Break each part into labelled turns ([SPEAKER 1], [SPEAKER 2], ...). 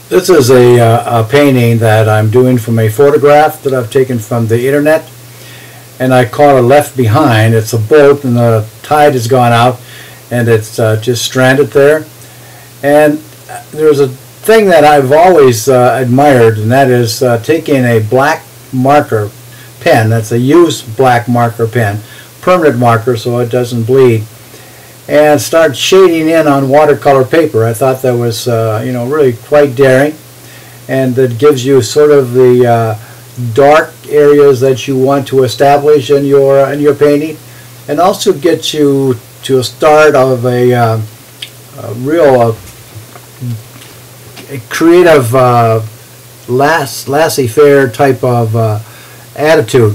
[SPEAKER 1] This is a painting that I'm doing from a photograph that I've taken from the internet, and I call it Left Behind. It's a boat and the tide has gone out and it's just stranded there. And there's a thing that I've always admired, and that is taking a black marker pen, that's a used black marker pen, permanent marker so it doesn't bleed, and start shading in on watercolor paper. I thought that was really quite daring, and that gives you sort of the dark areas that you want to establish in your painting, and also gets you to a start of a real a creative laissez-faire type of attitude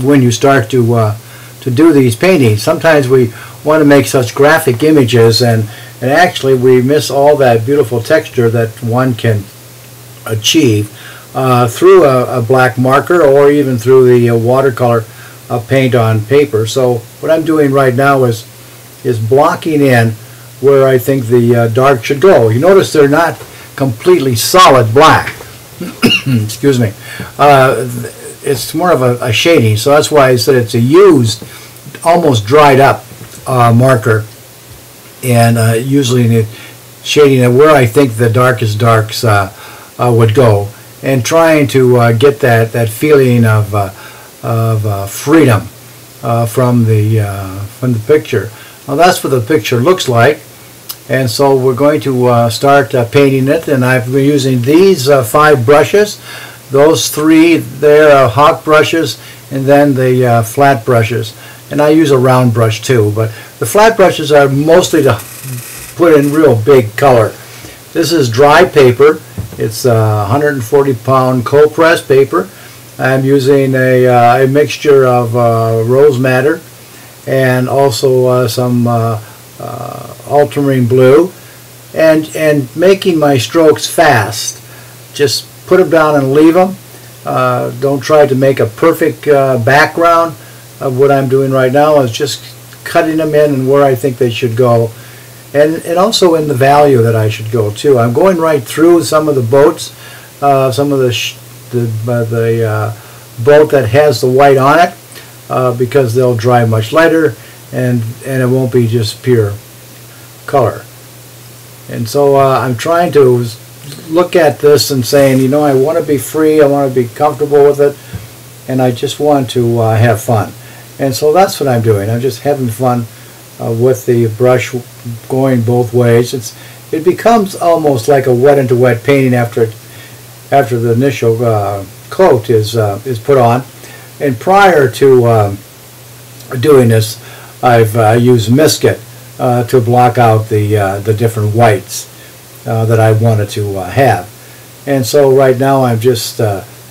[SPEAKER 1] when you start to do these paintings. Sometimes we want to make such graphic images, and actually we miss all that beautiful texture that one can achieve through a black marker or even through the watercolor paint on paper. So what I'm doing right now is blocking in where I think the dark should go. You notice they're not completely solid black. Excuse me. It's more of a shading, so that's why I said it's a used, almost dried up marker, and usually in the shading where I think the darkest darks would go, and trying to get that feeling of freedom from the picture. Well, that's what the picture looks like, and so we're going to start painting it. And I've been using these 5 brushes. Those 3 there are hawk brushes, and then the flat brushes. And I use a round brush too, but the flat brushes are mostly to put in real big color. This is dry paper. It's 140-pound cold press paper. I'm using a mixture of rose madder and also some ultramarine blue, and making my strokes fast. Just put them down and leave them. Don't try to make a perfect background. Of what I'm doing right now is just cutting them in and where I think they should go, and also in the value that I should go too. I'm going right through some of the boats, some of the boat that has the white on it, because they'll dry much lighter, and it won't be just pure color. And so I'm trying to look at this and saying, I want to be free, I want to be comfortable with it, and I just want to have fun. And so that's what I'm doing. I'm just having fun with the brush going both ways. It becomes almost like a wet into wet painting after the initial coat is put on. And prior to doing this, I've used Misket to block out the different whites that I wanted to have. And so right now I'm just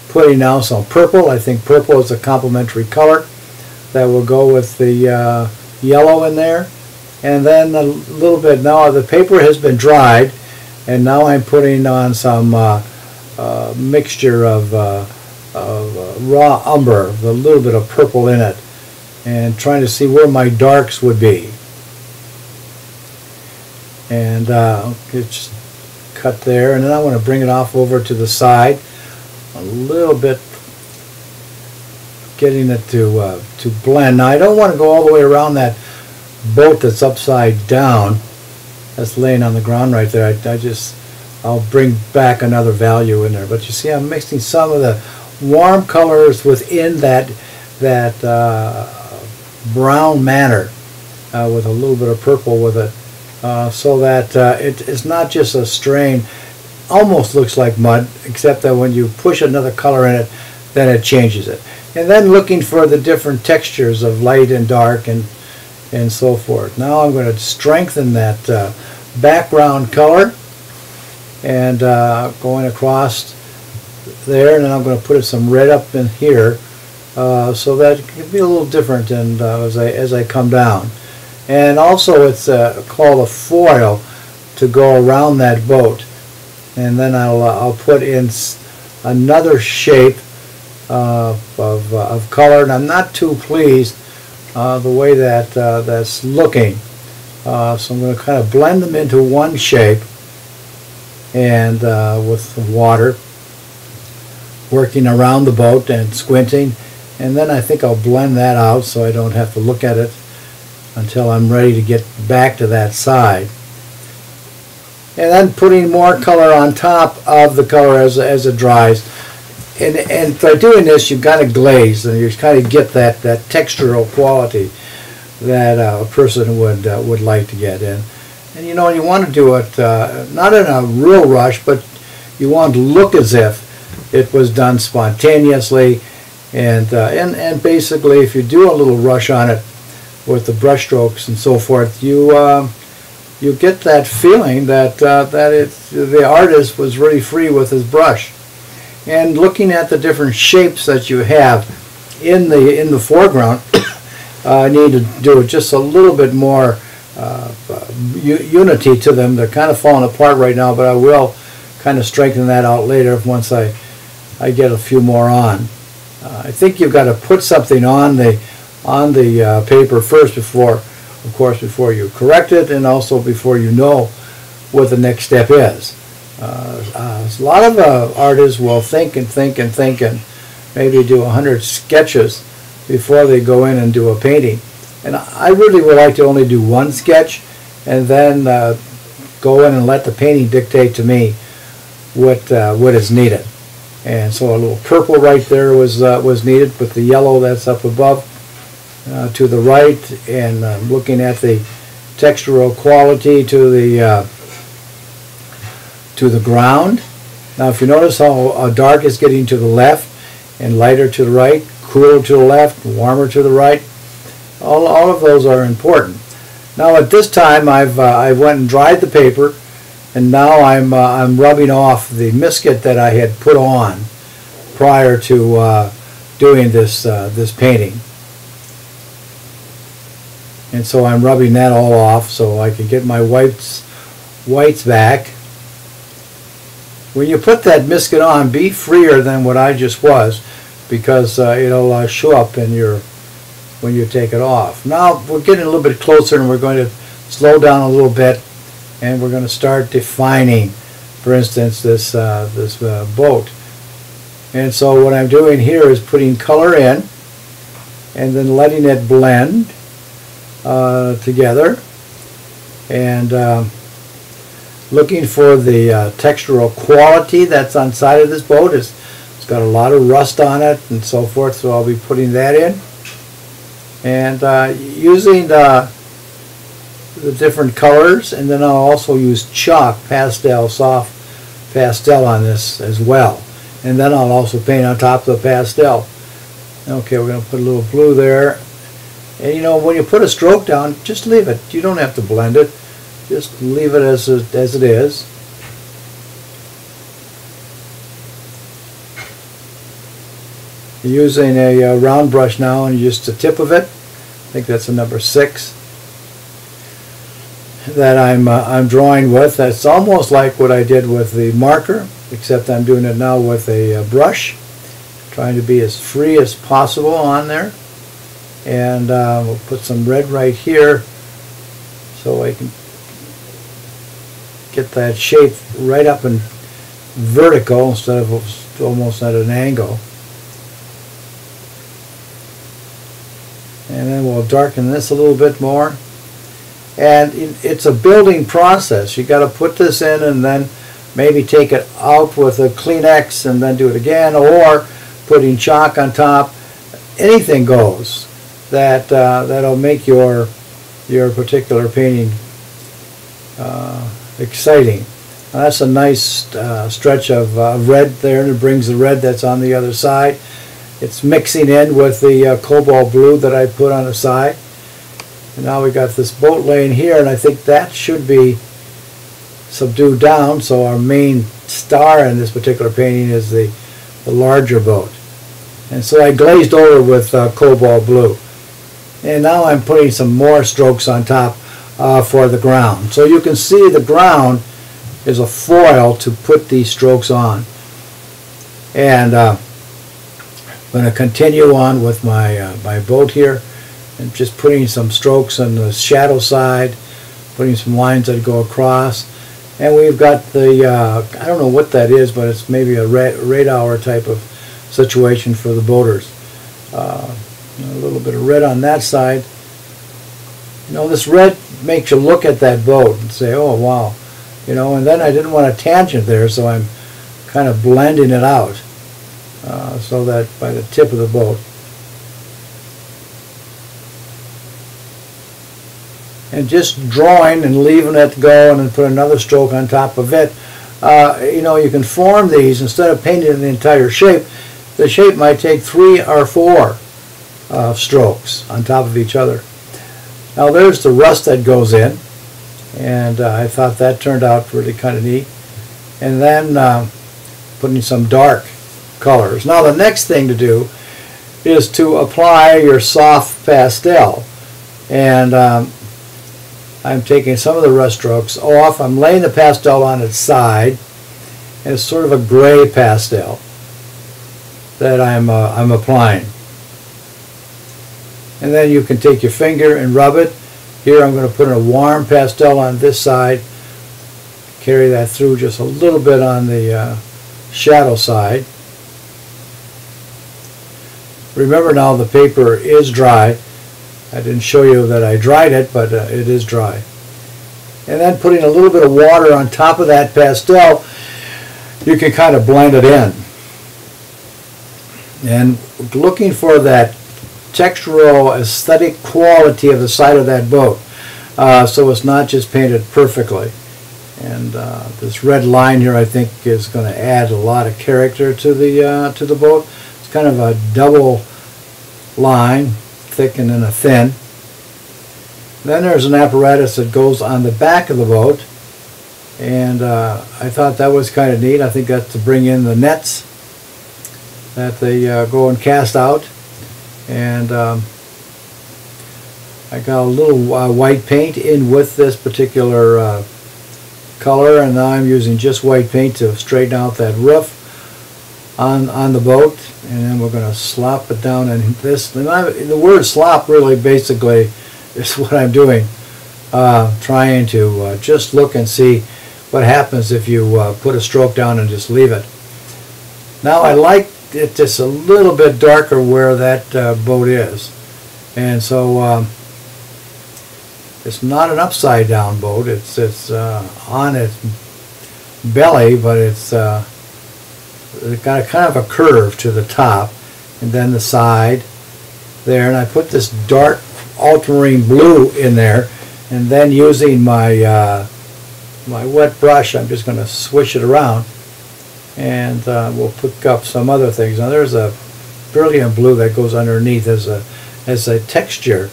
[SPEAKER 1] putting down some purple. I think purple is a complementary color that will go with the yellow in there. And then a little bit, now the paper has been dried, and now I'm putting on some mixture of raw umber with a little bit of purple in it, and trying to see where my darks would be. And it's cut there, and then I want to bring it off over to the side a little bit, getting it to blend. Now I don't want to go all the way around that boat that's upside down, that's laying on the ground right there. I'll bring back another value in there. But you see, I'm mixing some of the warm colors within that brown manner with a little bit of purple with it, so that it's not just a strain. Almost looks like mud, except that when you push another color in it, then it changes it. And then looking for the different textures of light and dark and so forth. Now I'm going to strengthen that background color, and going across there, and then I'm going to put some red up in here, so that it can be a little different and as I come down. And also it's called a foil to go around that boat, and then I'll put in another shape of color, and I'm not too pleased the way that's looking, so I'm going to kind of blend them into one shape, and with the water, working around the boat and squinting, and then I think I'll blend that out so I don't have to look at it until I'm ready to get back to that side. And then putting more color on top of the color as it dries. And by doing this, you kind of glaze, and you kind of get that textural quality that a person would like to get in. And you know, you want to do it not in a real rush, but you want to look as if it was done spontaneously. And basically, if you do a little rush on it with the brush strokes and so forth, you get that feeling that the artist was really free with his brush. And looking at the different shapes that you have in the foreground, I need to do just a little bit more unity to them. They're kind of falling apart right now, but I will kind of strengthen that out later once I get a few more on. I think you've got to put something on the paper first before you correct it, and also before you know what the next step is. A lot of artists will think and maybe do 100 sketches before they go in and do a painting. And I really would like to only do one sketch and then go in and let the painting dictate to me what is needed. And so a little purple right there was needed, with the yellow that's up above to the right, and looking at the textural quality to the ground. Now, if you notice how dark is getting to the left and lighter to the right, cooler to the left, warmer to the right, all of those are important. Now, at this time, I went and dried the paper, and now I'm rubbing off the misket that I had put on prior to doing this painting. And so I'm rubbing that all off so I can get my whites back. When you put that misket on, be freer than what I just was, because it'll show up in when you take it off. Now we're getting a little bit closer, and we're going to slow down a little bit, and we're going to start defining, for instance, this boat. And so what I'm doing here is putting color in and then letting it blend together, and looking for the textural quality that's on side of this boat. It's got a lot of rust on it and so forth, so I'll be putting that in, and using the different colors, and then I'll also use chalk pastel, soft pastel on this as well, and then I'll also paint on top of the pastel. Okay, we're going to put a little blue there. And you know, when you put a stroke down, just leave it. You don't have to blend it. Just leave it as it is. You're using a round brush now, and just the tip of it. I think that's a number 6 that I'm drawing with. That's almost like what I did with the marker, except I'm doing it now with a brush, trying to be as free as possible on there. And we'll put some red right here so I can get that shape right up and vertical instead of almost at an angle. And then we'll darken this a little bit more. And it's a building process. You got to put this in and then maybe take it out with a Kleenex and then do it again, or putting chalk on top. Anything goes that'll make your particular painting exciting. Now that's a nice stretch of red there, and it brings the red that's on the other side. It's mixing in with the cobalt blue that I put on the side. And now we got this boat laying here, and I think that should be subdued down, so our main star in this particular painting is the larger boat. And so I glazed over with cobalt blue. And now I'm putting some more strokes on top for the ground. So you can see the ground is a foil to put these strokes on. And I'm going to continue on with my boat here, and just putting some strokes on the shadow side, putting some lines that go across, And we've got the, I don't know what that is, but it's maybe a radar type of situation for the boaters. A little bit of red on that side. You know, this red makes you look at that boat and say, oh, wow. You know, and then I didn't want a tangent there, so I'm kind of blending it out so that by the tip of the boat. And just drawing and leaving it go and then put another stroke on top of it. You know, you can form these instead of painting the entire shape. The shape might take 3 or 4 strokes on top of each other. Now there's the rust that goes in, and I thought that turned out really kind of neat. And then putting some dark colors. Now the next thing to do is to apply your soft pastel. And I'm taking some of the rust strokes off. I'm laying the pastel on its side, and it's sort of a gray pastel that I'm applying. And then you can take your finger and rub it. Here I'm going to put in a warm pastel on this side, carry that through just a little bit on the shadow side. Remember now the paper is dry. I didn't show you that I dried it, but it is dry. And then putting a little bit of water on top of that pastel, you can kind of blend it in. And looking for that textural aesthetic quality of the side of that boat, so it's not just painted perfectly. And this red line here, I think, is going to add a lot of character to the boat. It's kind of a double line, thick and then a thin. Then there's an apparatus that goes on the back of the boat, and I thought that was kind of neat. I think that's to bring in the nets that they go and cast out. And I got a little white paint in with this particular color, and now I'm using just white paint to straighten out that roof on the boat. And then we're going to slop it down in this. And the word slop really basically is what I'm doing, trying to just look and see what happens if you put a stroke down and just leave it. Now I like it just a little bit darker where that boat is, and so it's not an upside down boat. It's on its belly, but it's got a kind of a curve to the top, and then the side there. And I put this dark ultramarine blue in there, and then using my my wet brush, I'm just going to swish it around. And we'll pick up some other things. Now there's a brilliant blue that goes underneath as a texture,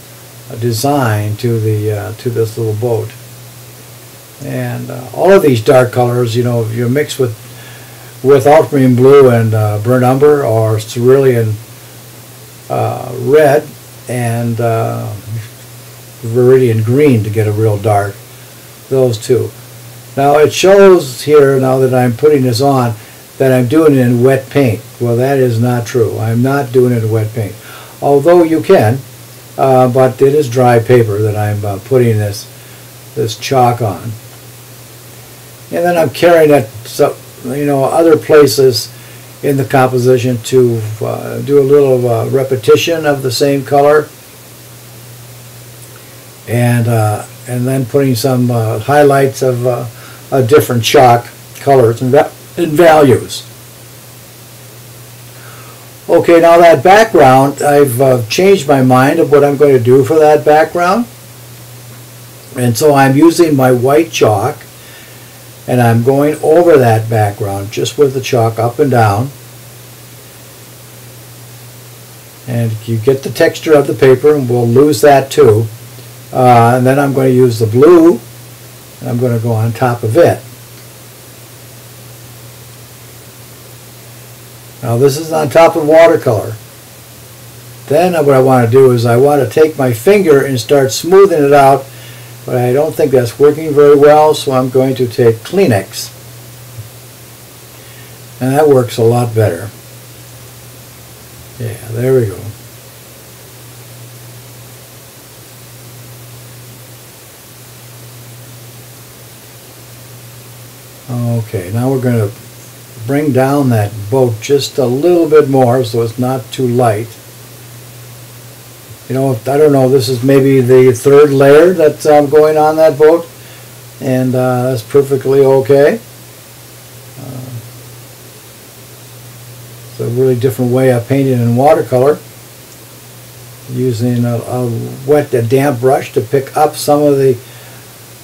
[SPEAKER 1] a design to the to this little boat. And all of these dark colors, you know, if you mix with ultramarine blue and burnt umber or cerulean red and viridian green to get a real dark, those two. Now it shows here, now that I'm putting this on, that I'm doing it in wet paint. Well, that is not true. I'm not doing it in wet paint. Although you can, but it is dry paper that I'm putting this chalk on. And then I'm carrying it, so, you know, other places in the composition to do a little repetition of the same color. And then putting some highlights of different chalk colors and values. Okay, now that background, I've changed my mind of what I'm going to do for that background. And so I'm using my white chalk, and I'm going over that background just with the chalk up and down. And you get the texture of the paper, and we'll lose that too. And then I'm going to use the blue, and I'm going to go on top of it. Now this is on top of watercolor. Then what I want to do is I want to take my finger and start smoothing it out, but I don't think that's working very well, so I'm going to take Kleenex. And that works a lot better. Yeah, there we go. Okay, now we're going to bring down that boat just a little bit more so it's not too light. You know, I don't know, this is maybe the third layer that's going on that boat, and that's perfectly okay. It's a really different way of painting in watercolor, using a damp brush to pick up some of the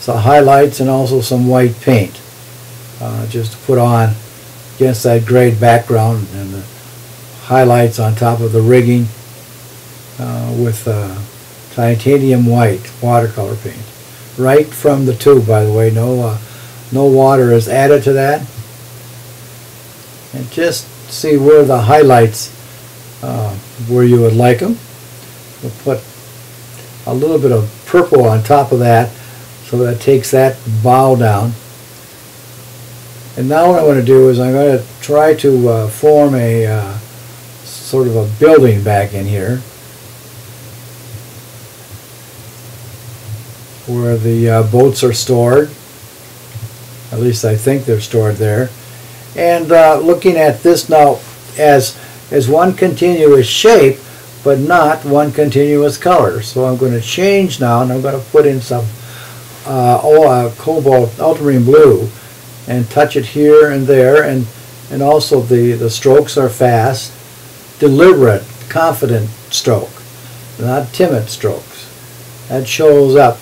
[SPEAKER 1] highlights and also some white paint, just to put on against that gray background, and the highlights on top of the rigging with titanium white watercolor paint, right from the tube, by the way. No water is added to that. And just see where the highlights, where you would like them. We'll put a little bit of purple on top of that, so that takes that bow down. And now what I'm going to do is I'm going to try to form a sort of a building back in here, where the boats are stored. At least I think they're stored there. And looking at this now as one continuous shape, but not one continuous color. So I'm going to change now, and I'm going to put in some cobalt ultramarine blue and touch it here and there, and also the strokes are fast, deliberate, confident stroke, not timid strokes. That shows up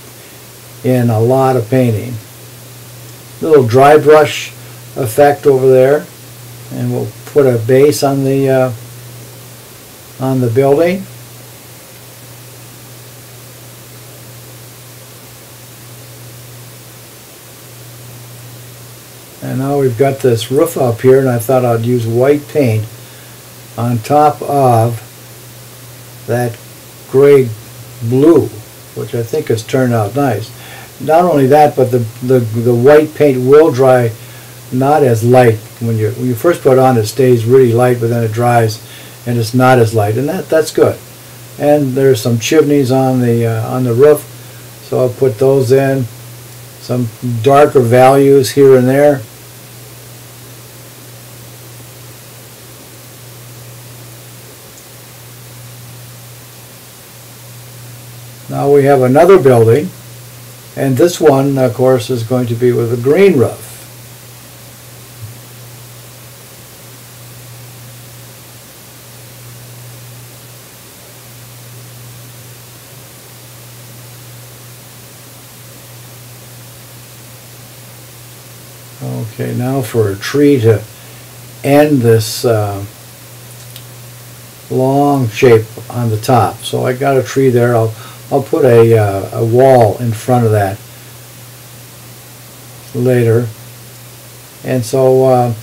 [SPEAKER 1] in a lot of painting. Little dry brush effect over there, and we'll put a base on the building. And now we've got this roof up here, and I thought I'd use white paint on top of that gray blue, which I think has turned out nice. Not only that, but the white paint will dry not as light. When you first put it on, it stays really light, but then it dries and it's not as light, and that's good. And there's some chimneys on the roof, so I'll put those in. Some darker values here and there. Now we have another building, and this one, of course, is going to be with a green roof. Okay, now for a tree to end this long shape on the top. So I got a tree there. I'll put a wall in front of that later. And so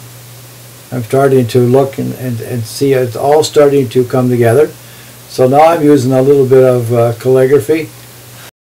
[SPEAKER 1] I'm starting to look and see it's all starting to come together. So now I'm using a little bit of calligraphy